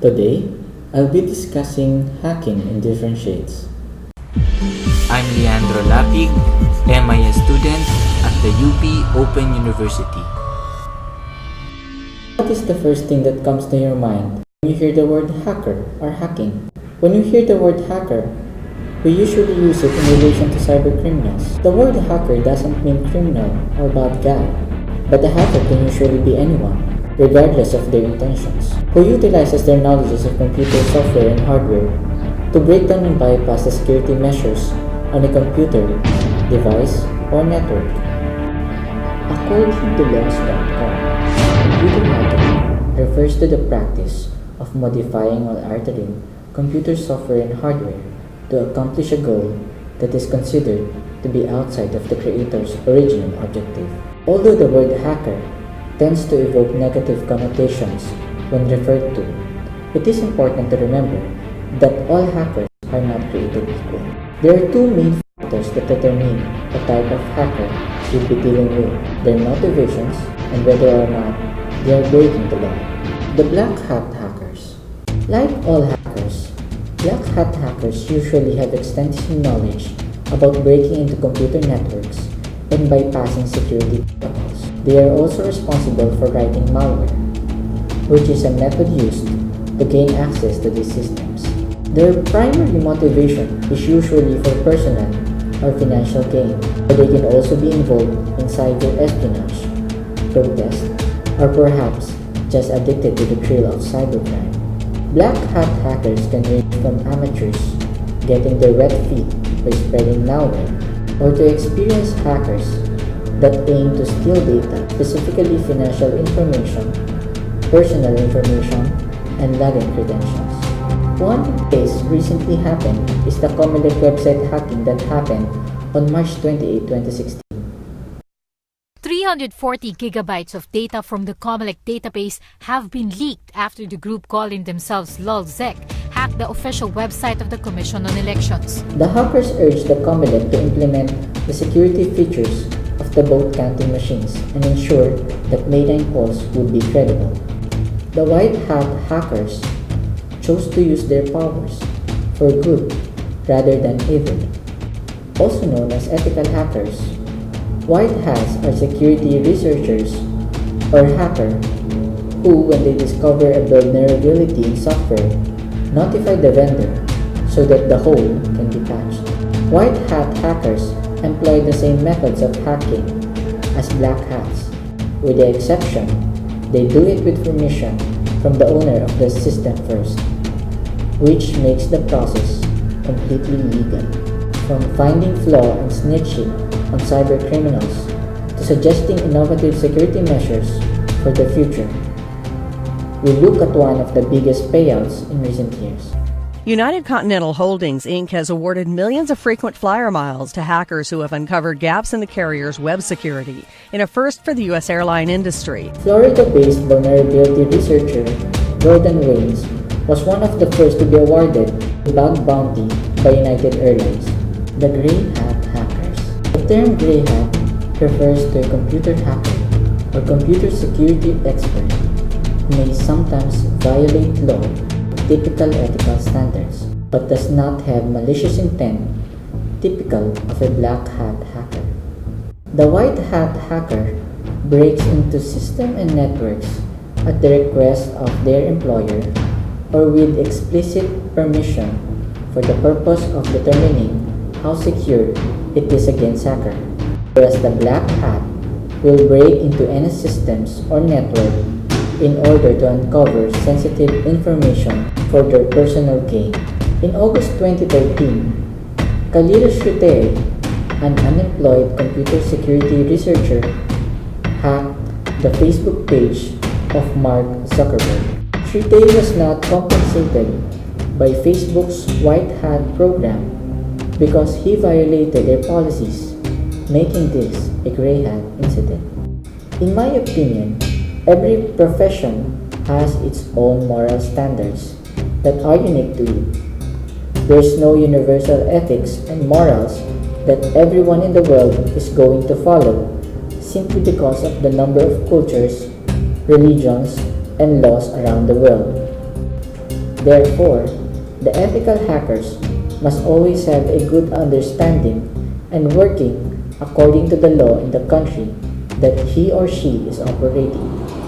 Today, I'll be discussing hacking in different shades. I'm Leandro Lapig, MIS student at the UP Open University. What is the first thing that comes to your mind when you hear the word hacker or hacking? When you hear the word hacker, we usually use it in relation to cybercriminals. The word hacker doesn't mean criminal or bad guy, but the hacker can usually be anyone, regardless of their intentions, who utilizes their knowledge of computer software and hardware to break down and bypass the security measures on a computer, device, or network. According to laws.com, computer hacking refers to the practice of modifying or altering computer software and hardware to accomplish a goal that is considered to be outside of the creator's original objective. Although the word hacker tends to evoke negative connotations when referred to, it is important to remember that all hackers are not created equal. There are two main factors that determine the type of hacker you'll be dealing with: their motivations and whether or not they are breaking the law. The black hat hackers. Like all hackers, black hat hackers usually have extensive knowledge about breaking into computer networks and bypassing security protocols. They are also responsible for writing malware, which is a method used to gain access to these systems. Their primary motivation is usually for personal or financial gain, but they can also be involved in cyber espionage, protest, or perhaps just addicted to the thrill of cybercrime. Black hat hackers can range from amateurs getting their wet feet by spreading malware, or to experienced hackers that aim to steal data, specifically financial information, personal information, and login credentials. One case recently happened is the Comelec website hacking that happened on March 28, 2016. 340 gigabytes of data from the Comelec database have been leaked after the group calling themselves LOLZEC hacked the official website of the Commission on Elections. The hackers urged the Comelec to implement the security features of the vote counting machines and ensure that Mayday polls would be credible. The white hat hackers chose to use their powers for good rather than evil. Also known as ethical hackers, white hats are security researchers or hacker who, when they discover a vulnerability in software, notify the vendor so that the hole can be patched. White hat hackers employ the same methods of hacking as black hats, with the exception they do it with permission from the owner of the system first, which makes the process completely legal. From finding flaw and snitching on cyber criminals to suggesting innovative security measures for the future, we look at one of the biggest payouts in recent years. United Continental Holdings, Inc. has awarded millions of frequent flyer miles to hackers who have uncovered gaps in the carrier's web security, in a first for the U.S. airline industry. Florida-based vulnerability researcher Jordan Waynes was one of the first to be awarded the bug bounty by United Airlines. The Grey Hat Hackers. The term Grey Hat refers to a computer hacker or computer security expert who may sometimes violate law, typical ethical standards, but does not have malicious intent typical of a black hat hacker. The white hat hacker breaks into systems and networks at the request of their employer or with explicit permission for the purpose of determining how secure it is against hacker, whereas the black hat will break into any systems or network in order to uncover sensitive information for their personal gain. In August 2013, Khalil Shruter, an unemployed computer security researcher, hacked the Facebook page of Mark Zuckerberg. Shruter was not compensated by Facebook's White Hat program because he violated their policies, making this a Grey Hat incident. In my opinion, every profession has its own moral standards that are unique to it. There's no universal ethics and morals that everyone in the world is going to follow simply because of the number of cultures, religions, and laws around the world. Therefore, the ethical hackers must always have a good understanding and working according to the law in the country that he or she is operating.